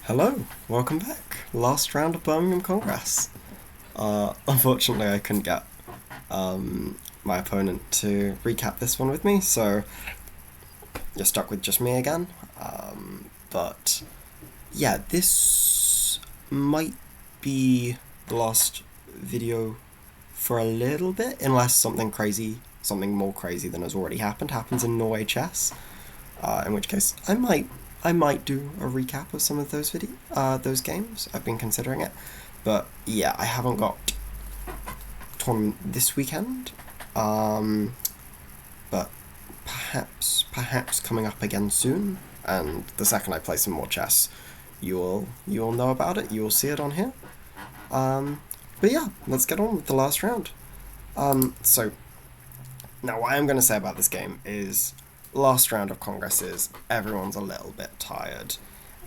Hello, welcome back. Last round of Birmingham Congress. Unfortunately, I couldn't get my opponent to recap this one with me, so you're stuck with just me again. But yeah, this might be the last video for a little bit, unless something more crazy than has already happens in Norway chess. In which case, I might do a recap of some of those games. I've been considering it, but yeah, I haven't got tournament this weekend. But perhaps coming up again soon. And the second I play some more chess, you'll know about it. You'll see it on here. But yeah, let's get on with the last round. So now what I'm going to say about this game is last round of Congresses, everyone's a little bit tired.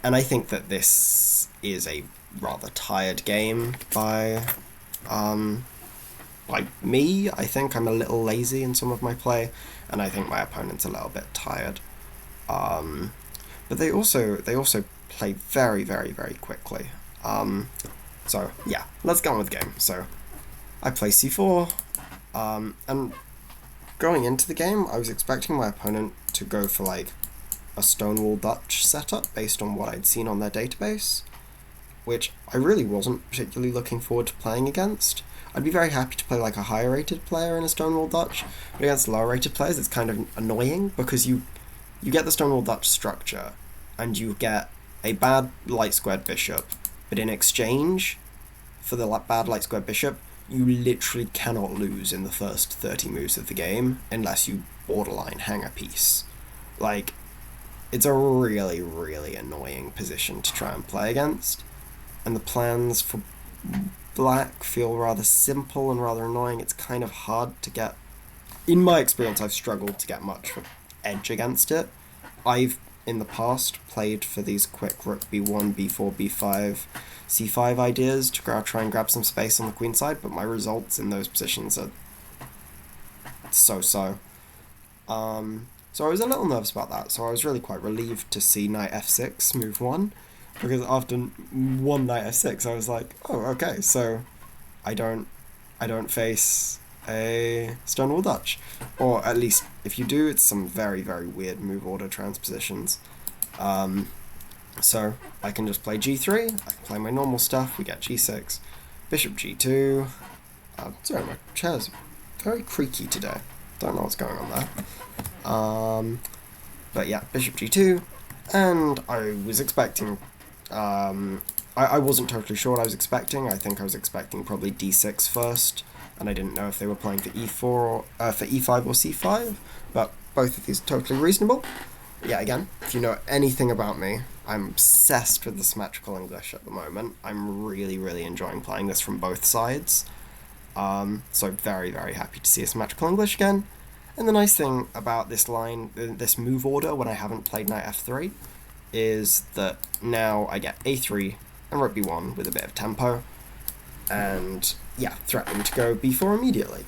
And I think that this is a rather tired game by me. I think I'm a little lazy in some of my play, and I think my opponent's a little bit tired. But they also play very, very, very quickly. So yeah, let's get on with the game. So I play c4, and going into the game, I was expecting my opponent to go for like a Stonewall Dutch setup based on what I'd seen on their database, which I really wasn't particularly looking forward to playing against. I'd be very happy to play like a higher rated player in a Stonewall Dutch, but against lower rated players it's kind of annoying because you get the Stonewall Dutch structure and you get a bad light squared bishop, but in exchange for the bad light squared bishop, you literally cannot lose in the first 30 moves of the game unless you borderline hang a piece. Like, it's a really, really annoying position to try and play against, and the plans for black feel rather simple and rather annoying. It's kind of hard to get... In my experience, I've struggled to get much of edge against it. I've, in the past, played for these quick rook b1, b4, b5, c5 ideas to try and grab some space on the queen side, but my results in those positions are so-so. So I was a little nervous about that, so I was really quite relieved to see knight f6, move 1, because after one knight f6, I was like, oh, okay, so I don't face a Stonewall Dutch. Or at least, if you do, it's some very, very weird move order transpositions. So I can just play g3, I can play my normal stuff, we get g6, bishop g2. Sorry, my chair's very creaky today. Don't know what's going on there. But yeah, bishop g2, and I was expecting... I wasn't totally sure what I was expecting. I think I was expecting probably d6 first, and I didn't know if they were playing for e4 or for e5 or c5, but both of these are totally reasonable. Yeah, again, if you know anything about me, I'm obsessed with the Symmetrical English at the moment. I'm really, really enjoying playing this from both sides. So very, very happy to see a Symmetrical English again. And the nice thing about this line, this move order when I haven't played knight f3, is that now I get a3 and rook b1 with a bit of tempo, and yeah, threatening to go b4 immediately.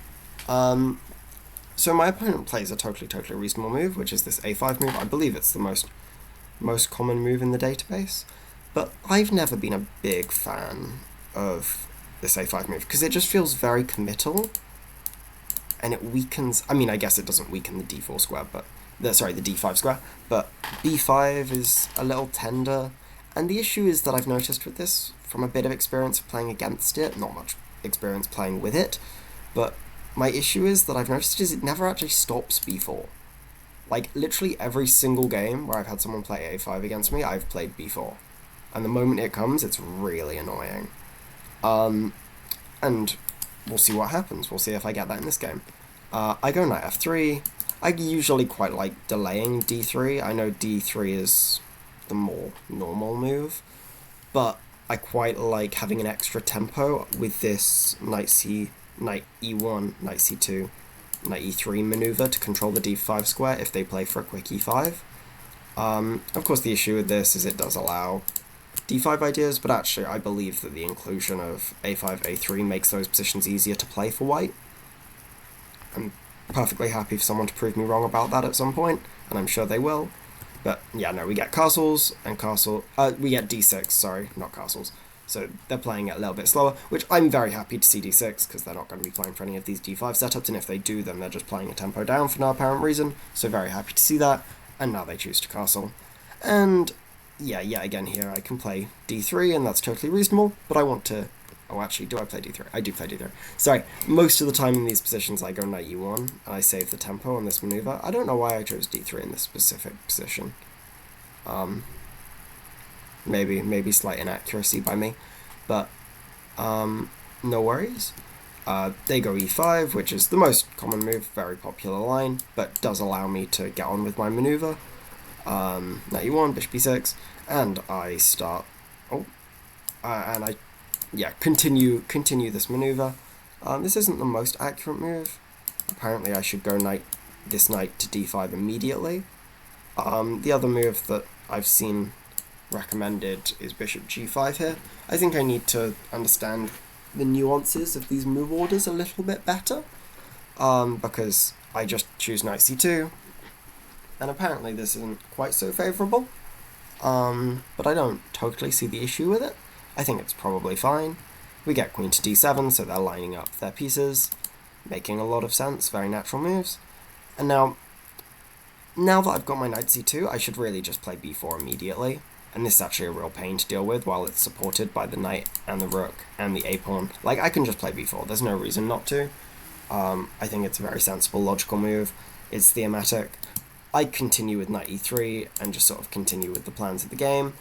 So my opponent plays a totally reasonable move, which is this a5 move. I believe it's the most common move in the database, but I've never been a big fan of this a5 move because it just feels very committal, and it weakens... I mean, I guess it doesn't weaken the d4 square, but... the d5 square, but b5 is a little tender, and the issue is that I've noticed with this, from a bit of experience of playing against it, not much experience playing with it, but my issue is that I've noticed is it never actually stops b4. Like, literally every single game where I've had someone play a5 against me, I've played b4. And the moment it comes, it's really annoying. And we'll see what happens. We'll see if I get that in this game. I go knight f3. I usually quite like delaying d3. I know d3 is the more normal move, but I quite like having an extra tempo with this knight e1, knight c2, knight e3 maneuver to control the d5 square if they play for a quick e5. Of course, the issue with this is it does allow d5 ideas, but actually I believe that the inclusion of a5, a3 makes those positions easier to play for white. I'm perfectly happy for someone to prove me wrong about that at some point, and I'm sure they will. But yeah, no, we get castles and castle. We get d6. Sorry, not castles. So they're playing it a little bit slower, which I'm very happy to see d6 because they're not going to be playing for any of these d5 setups, and if they do, then they're just playing a tempo down for no apparent reason. So very happy to see that. And now they choose to castle, and yeah, again here I can play d3, and that's totally reasonable. But I want to. Oh, actually, do I play d3? I do play d3. Sorry, most of the time in these positions I go knight e1, and I save the tempo on this maneuver. I don't know why I chose d3 in this specific position. Maybe slight inaccuracy by me, but no worries. They go e5, which is the most common move, very popular line, but does allow me to get on with my maneuver. Knight e1, bishop e6, and I start. And I continue this maneuver. This isn't the most accurate move. Apparently I should go this knight to d5 immediately. The other move that I've seen recommended is bishop g5 here. I think I need to understand the nuances of these move orders a little bit better, because I just choose knight c2, and apparently this isn't quite so favourable, but I don't totally see the issue with it. I think it's probably fine. We get queen to d7, so they're lining up their pieces, making a lot of sense, very natural moves. And now that I've got my knight c2, I should really just play b4 immediately, and this is actually a real pain to deal with while it's supported by the knight and the rook and the a-pawn. Like, I can just play b4, there's no reason not to. I think it's a very sensible, logical move. It's thematic. I continue with knight e3 and just sort of continue with the plans of the game.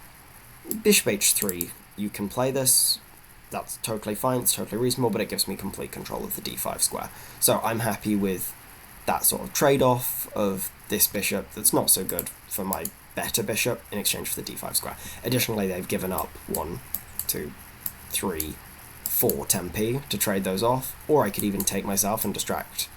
Bishop h3, you can play this. That's totally fine, it's totally reasonable, but it gives me complete control of the d5 square. So I'm happy with that sort of trade-off of this bishop that's not so good for my better bishop in exchange for the d5 square. Additionally, they've given up 1, 2, 3, 4 10p to trade those off, or I could even take myself and distract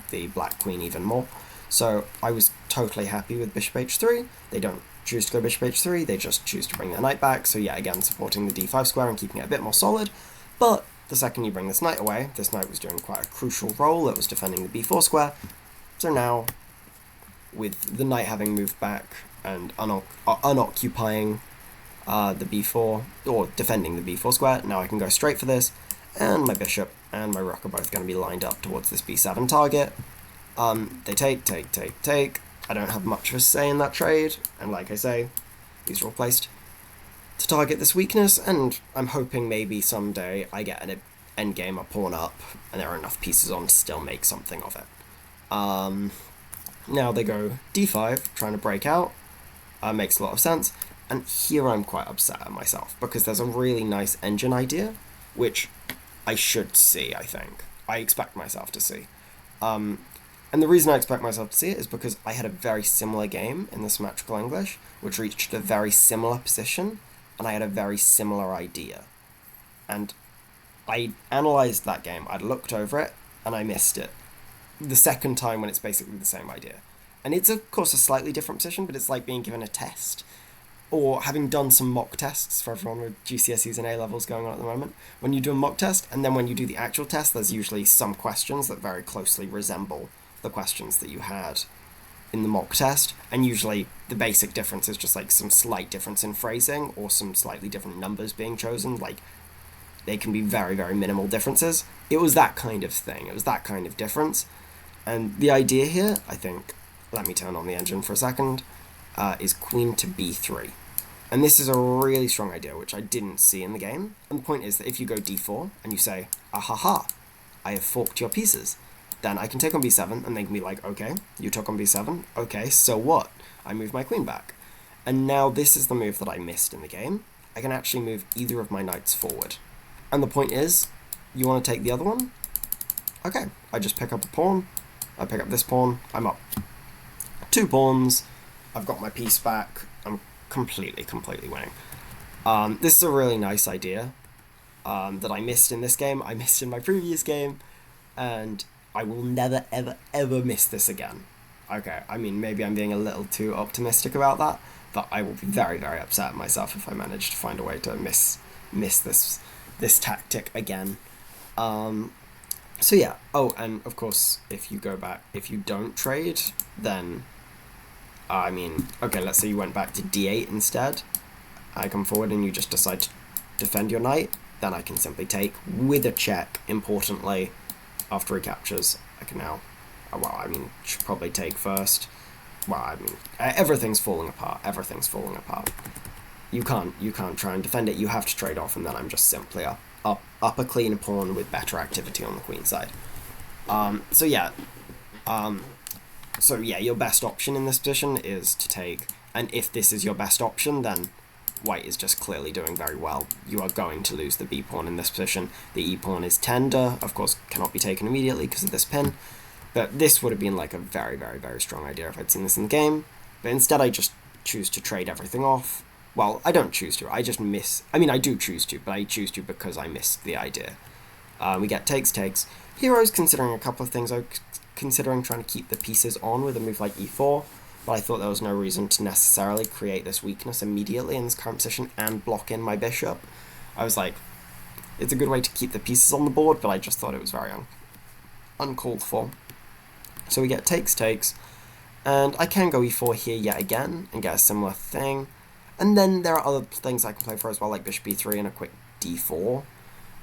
the black queen even more. So I was totally happy with bishop h3. They don't choose to go bishop h3, they just choose to bring their knight back, so yeah, again, supporting the d5 square and keeping it a bit more solid. But the second you bring this knight away, this knight was doing quite a crucial role, it was defending the b4 square. So now, with the knight having moved back and unoccupying the b4, or defending the b4 square, now I can go straight for this, and my bishop and my rook are both going to be lined up towards this b7 target. They take. I don't have much of a say in that trade, and like I say, these are all placed to target this weakness, and I'm hoping maybe someday I get an endgame, a pawn up, and there are enough pieces on to still make something of it. Now they go d5, trying to break out. Makes a lot of sense, and here I'm quite upset at myself, because there's a really nice engine idea, which I should see, I think. I expect myself to see. And the reason I expect myself to see it is because I had a very similar game in the Symmetrical English, which reached a very similar position, and I had a very similar idea. And I analysed that game, I'd looked over it, and I missed it. The second time when it's basically the same idea. And it's, of course, a slightly different position, but it's like being given a test. Or having done some mock tests for everyone with GCSEs and A-levels going on at the moment. When you do a mock test, and then when you do the actual test, there's usually some questions that very closely resemble the questions that you had in the mock test, and usually the basic difference is just like some slight difference in phrasing or some slightly different numbers being chosen. Like, they can be very, very minimal differences. It was that kind of thing. It was that kind of difference. And the idea here, I think, let me turn on the engine for a second, is queen to b3. And this is a really strong idea, which I didn't see in the game. And the point is that if you go d4 and you say, ahaha, I have forked your pieces, then I can take on b7, and they can be like, okay, you took on b7, okay, so what? I move my queen back. And now this is the move that I missed in the game. I can actually move either of my knights forward. And the point is, you want to take the other one? Okay, I just pick up a pawn, I pick up this pawn, I'm up 2 pawns, I've got my piece back, I'm completely winning. This is a really nice idea that I missed in this game, I missed in my previous game, and I will never, ever miss this again. Okay, I mean, maybe I'm being a little too optimistic about that, but I will be very, very upset at myself if I manage to find a way to miss this tactic again. So yeah, oh, and of course, if you go back, if you don't trade, then I mean, okay, let's say you went back to d8 instead. I come forward and you just decide to defend your knight. Then I can simply take with a check, importantly, after he captures. I can now, well, I mean, should probably take first. Well, I mean, everything's falling apart. Everything's falling apart. You can't try and defend it. You have to trade off, and then I'm just simply up a clean pawn with better activity on the queen side. So yeah, your best option in this position is to take, and if this is your best option, then white is just clearly doing very well. You are going to lose the b pawn in this position. The e pawn is tender, of course, cannot be taken immediately because of this pin. But this would have been like a very, very, very strong idea if I'd seen this in the game. But instead I just choose to trade everything off. Well, I don't choose to, I just miss... I mean, I do choose to, but I choose to because I missed the idea. We get takes. Here I was considering a couple of things. I was considering trying to keep the pieces on with a move like e4, but I thought there was no reason to necessarily create this weakness immediately in this current position and block in my bishop. I was like, it's a good way to keep the pieces on the board, but I just thought it was very uncalled for. So we get takes, and I can go e4 here yet again and get a similar thing. And then there are other things I can play for as well, like bishop e3 and a quick d4.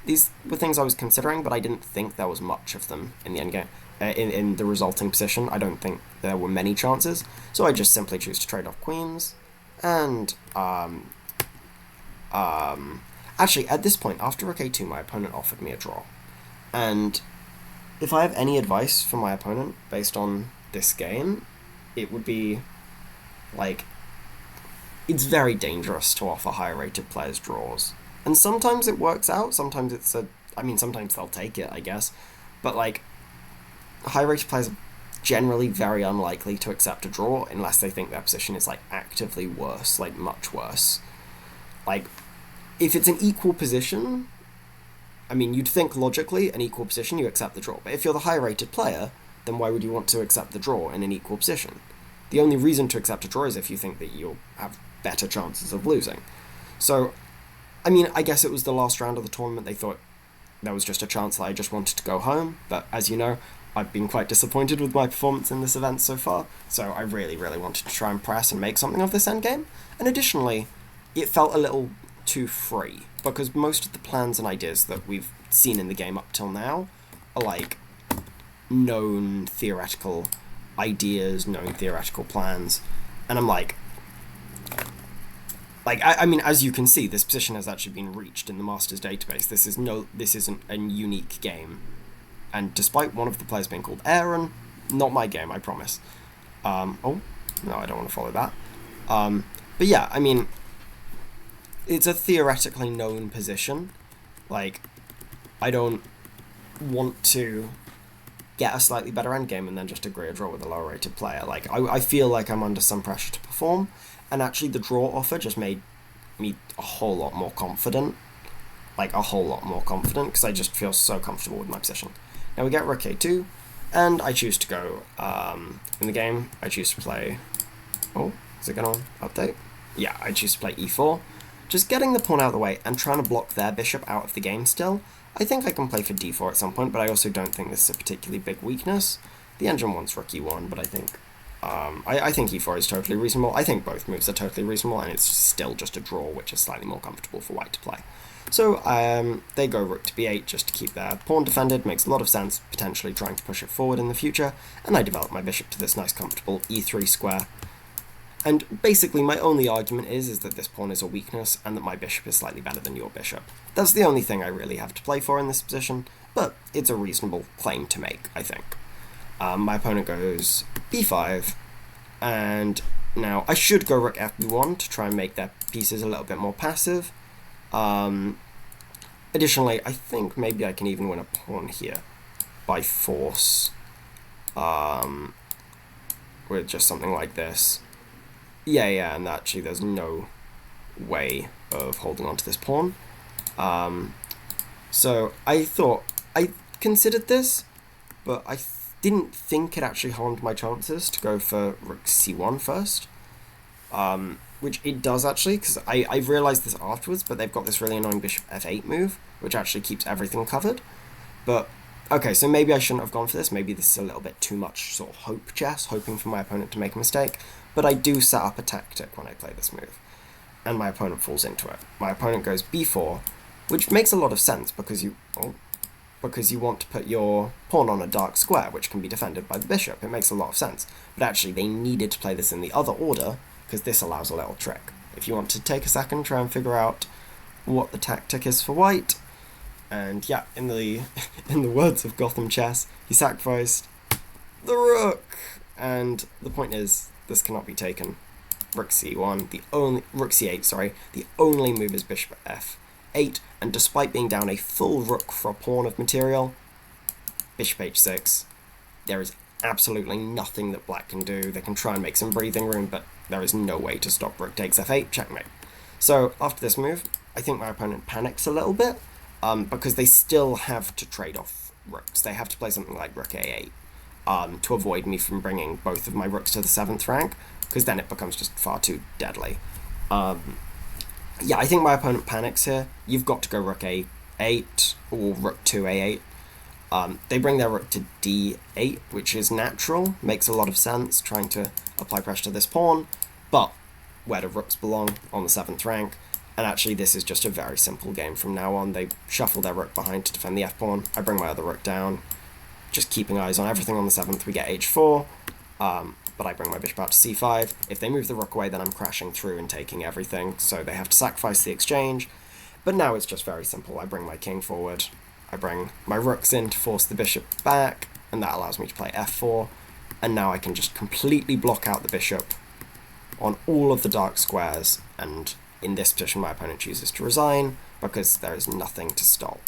These were things I was considering, but I didn't think there was much of them in the endgame. In the resulting position, I don't think there were many chances, so I just simply choose to trade off queens. And actually, at this point, after rook a2, my opponent offered me a draw, and if I have any advice for my opponent based on this game, it would be, like, it's very dangerous to offer higher-rated players draws. And sometimes it works out, sometimes it's sometimes they'll take it, I guess, but, like, high-rated players are generally very unlikely to accept a draw unless they think their position is, like, actively worse, like, much worse. Like, if it's an equal position... I mean, you'd think logically, an equal position, you accept the draw. But if you're the high-rated player, then why would you want to accept the draw in an equal position? The only reason to accept a draw is if you think that you'll have better chances of losing. So, I mean, I guess it was the last round of the tournament. They thought there was just a chance that I just wanted to go home. But as you know, I've been quite disappointed with my performance in this event so far. So I really, really wanted to try and press and make something of this endgame. And additionally, it felt a little too free, because most of the plans and ideas that we've seen in the game up till now are like known theoretical ideas, known theoretical plans, and I'm like I mean, as you can see, this position has actually been reached in the Masters database. This isn't a unique game, and despite one of the players being called Aaron, not my game, I promise. Oh no, I don't want to follow that. But yeah, I mean, it's a theoretically known position. Like, I don't want to get a slightly better endgame and then just agree a draw with a lower rated player. Like, I feel like I'm under some pressure to perform, and actually the draw offer just made me a whole lot more confident. Like, a whole lot more confident, because I just feel so comfortable with my position. Now we get rook a2, and I choose to go, in the game, I choose to play... Oh, is it going to update? Yeah, I choose to play e4. Just getting the pawn out of the way and trying to block their bishop out of the game still. I think I can play for d4 at some point, but I also don't think this is a particularly big weakness. The engine wants rook e1, but I think I think e4 is totally reasonable. I think both moves are totally reasonable, and it's still just a draw, which is slightly more comfortable for white to play. So they go rook to b8 just to keep their pawn defended. Makes a lot of sense, potentially trying to push it forward in the future, and I develop my bishop to this nice comfortable e3 square. And basically my only argument is that this pawn is a weakness and that my bishop is slightly better than your bishop. That's the only thing I really have to play for in this position, but it's a reasonable claim to make, I think. My opponent goes b5, and now I should go rook fb1 to try and make their pieces a little bit more passive. Additionally, I think maybe I can even win a pawn here by force, with just something like this. Yeah, and actually there's no way of holding on to this pawn. So I considered this, but I didn't think it actually harmed my chances to go for rook c1 first. Which it does actually, because I've realised this afterwards, but they've got this really annoying bishop f8 move, which actually keeps everything covered. But Okay, so maybe I shouldn't have gone for this. Maybe this is a little bit too much sort of hope chess, hoping for my opponent to make a mistake. But I do set up a tactic when I play this move, and my opponent falls into it. My opponent goes b4, which makes a lot of sense because you want to put your pawn on a dark square, which can be defended by the bishop. It makes a lot of sense. But actually, they needed to play this in the other order because this allows a little trick. If you want to take a second, try and figure out what the tactic is for white. And yeah, in the words of Gotham Chess, he sacrificed the rook. And the point is, this cannot be taken. Rook c1, rook c8, sorry, the only move is bishop f8, and despite being down a full rook for a pawn of material, bishop h6, there is absolutely nothing that black can do. They can try and make some breathing room, but there is no way to stop rook takes f8, checkmate. So after this move, I think my opponent panics a little bit, because they still have to trade off rooks. They have to play something like rook a8 to avoid me from bringing both of my rooks to the 7th rank, because then it becomes just far too deadly. Yeah, I think my opponent panics here. You've got to go rook a8 or rook to a8. They bring their rook to d8, which is natural, makes a lot of sense, trying to apply pressure to this pawn, but where do rooks belong? On the 7th rank. And actually, this is just a very simple game from now on. They shuffle their rook behind to defend the f-pawn. I bring my other rook down, just keeping eyes on everything on the 7th. We get h4, but I bring my bishop out to c5. If they move the rook away, then I'm crashing through and taking everything, so they have to sacrifice the exchange. But now it's just very simple. I bring my king forward, I bring my rooks in to force the bishop back, and that allows me to play f4, and now I can just completely block out the bishop on all of the dark squares, and in this position my opponent chooses to resign because there is nothing to stop.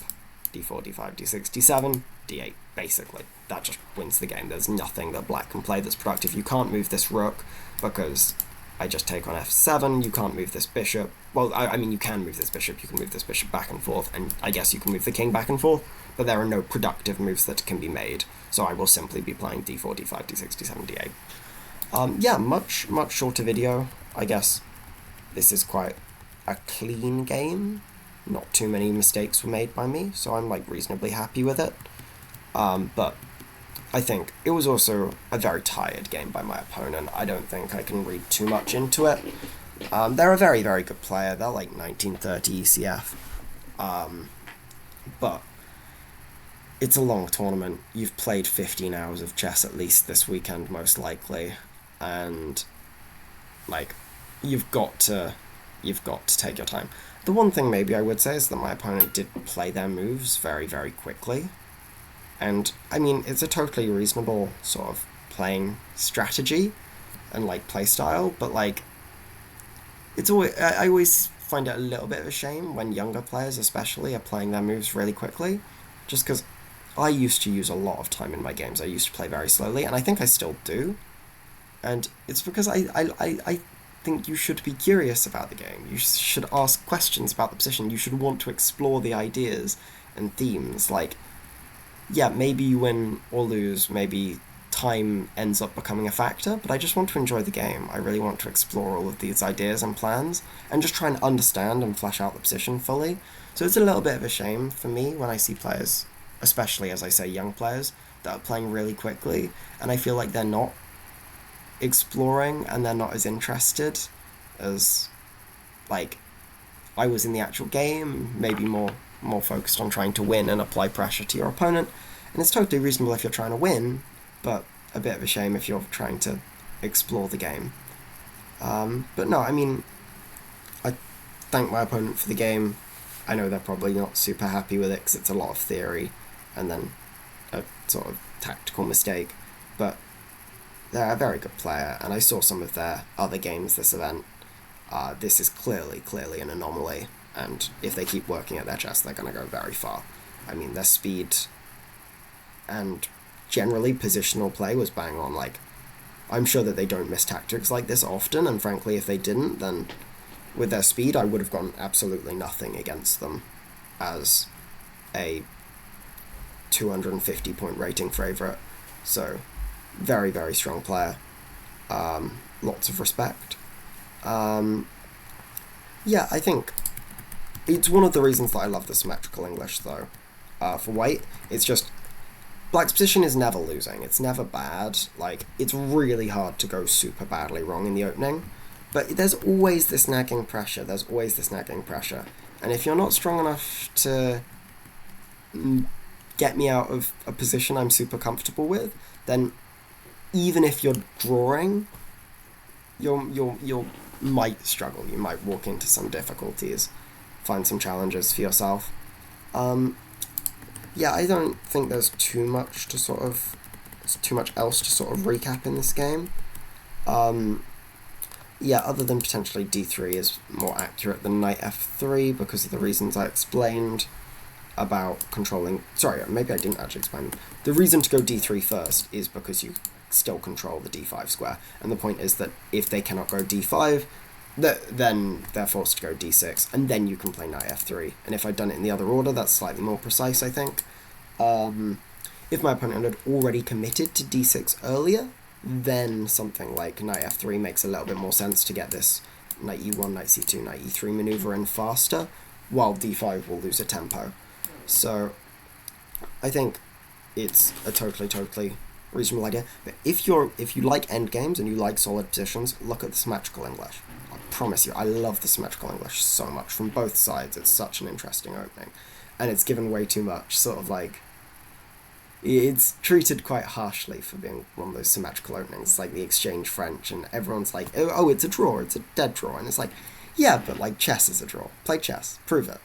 d4, d5, d6, d7, d8, basically. That just wins the game. There's nothing that black can play that's productive. You can't move this rook because I just take on f7. You can't move this bishop. Well, I mean, you can move this bishop. You can move this bishop back and forth, and I guess you can move the king back and forth, but there are no productive moves that can be made, so I will simply be playing d4, d5, d6, d7, d8. Yeah, much shorter video. I guess this is quite a clean game. Not too many mistakes were made by me, so I'm like reasonably happy with it. But I think it was also a very tired game by my opponent. I don't think I can read too much into it. They're a very, very good player. They're like 1930 ECF. But it's a long tournament. You've played 15 hours of chess at least this weekend, most likely. And like, you've got to take your time. The one thing maybe I would say is that my opponent did play their moves very, very quickly. And, I mean, it's a totally reasonable sort of playing strategy and, like, play style, but, like, it's always, I always find it a little bit of a shame when younger players, especially, are playing their moves really quickly, just because I used to use a lot of time in my games. I used to play very slowly, and I think I still do. And it's because I think you should be curious about the game. You should ask questions about the position. You should want to explore the ideas and themes. Like, yeah, maybe you win or lose, maybe time ends up becoming a factor, but I just want to enjoy the game. I really want to explore all of these ideas and plans and just try and understand and flesh out the position fully. So it's a little bit of a shame for me when I see players, especially as I say young players, that are playing really quickly, and I feel like they're not exploring and they're not as interested as like I was in the actual game, maybe more focused on trying to win and apply pressure to your opponent. And it's totally reasonable if you're trying to win, but a bit of a shame if you're trying to explore the game. But no, I mean, I thank my opponent for the game. I know they're probably not super happy with it because it's a lot of theory and then a sort of tactical mistake, but they're a very good player, and I saw some of their other games this event. This is clearly an anomaly, and if they keep working at their chess, they're going to go very far. I mean, their speed and generally positional play was bang on. Like, I'm sure that they don't miss tactics like this often, and frankly, if they didn't, then with their speed, I would have gotten absolutely nothing against them as a 250 point rating favourite. So, very, very strong player. Lots of respect. Yeah, I think it's one of the reasons that I love the Symmetrical English, though. For white, it's just, Black's position is never losing. It's never bad. Like, it's really hard to go super badly wrong in the opening. But there's always this nagging pressure. And if you're not strong enough to get me out of a position I'm super comfortable with, then even if you're drawing, you might struggle. You might walk into some difficulties, find some challenges for yourself. Yeah, I don't think there's too much else to sort of recap in this game. Yeah, other than potentially d3 is more accurate than knight f3 because of the reasons I explained about controlling... Sorry, maybe I didn't actually explain them. The reason to go d3 first is because you still control the d5 square, and the point is that if they cannot go d5, then they're forced to go d6, and then you can play knight f3. And if I'd done it in the other order, that's slightly more precise, I think. If my opponent had already committed to d6 earlier, then something like knight f3 makes a little bit more sense to get this knight e1, knight c2, knight e3 maneuver in faster, while d5 will lose a tempo. So I think it's a totally reasonable idea. But if you like endgames and you like solid positions, look at the Symmetrical English. I promise you, I love the Symmetrical English so much from both sides. It's such an interesting opening, and it's given way too much. Sort of like, it's treated quite harshly for being one of those symmetrical openings, like the Exchange French, and everyone's like, oh, it's a draw, it's a dead draw, and it's like, yeah, but like chess is a draw. Play chess, prove it.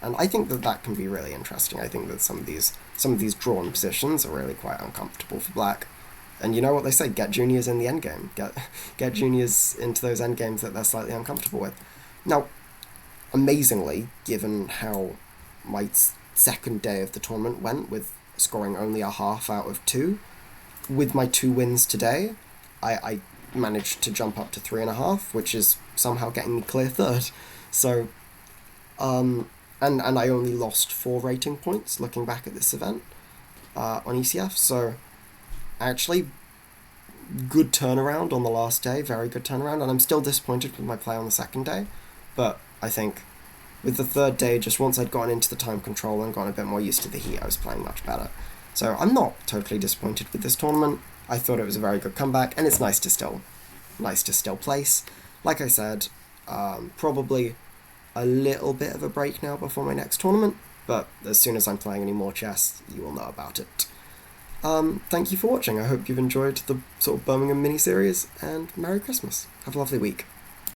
And I think that can be really interesting. I think that some of these drawn positions are really quite uncomfortable for black. And you know what they say, get juniors in the endgame. Get juniors into those endgames that they're slightly uncomfortable with. Now, amazingly, given how my second day of the tournament went, with scoring only a half out of 2, with my 2 wins today, I managed to jump up to 3.5, which is somehow getting me clear third. So, and I only lost 4 rating points looking back at this event on ECF, so actually good turnaround on the last day, very good turnaround, and I'm still disappointed with my play on the second day, but I think with the third day, just once I'd gotten into the time control and gotten a bit more used to the heat, I was playing much better. So I'm not totally disappointed with this tournament. I thought it was a very good comeback, and it's nice to still place. Like I said, probably a little bit of a break now before my next tournament, but as soon as I'm playing any more chess, you will know about it. Thank you for watching. I hope you've enjoyed the sort of Birmingham mini-series, and Merry Christmas. Have a lovely week.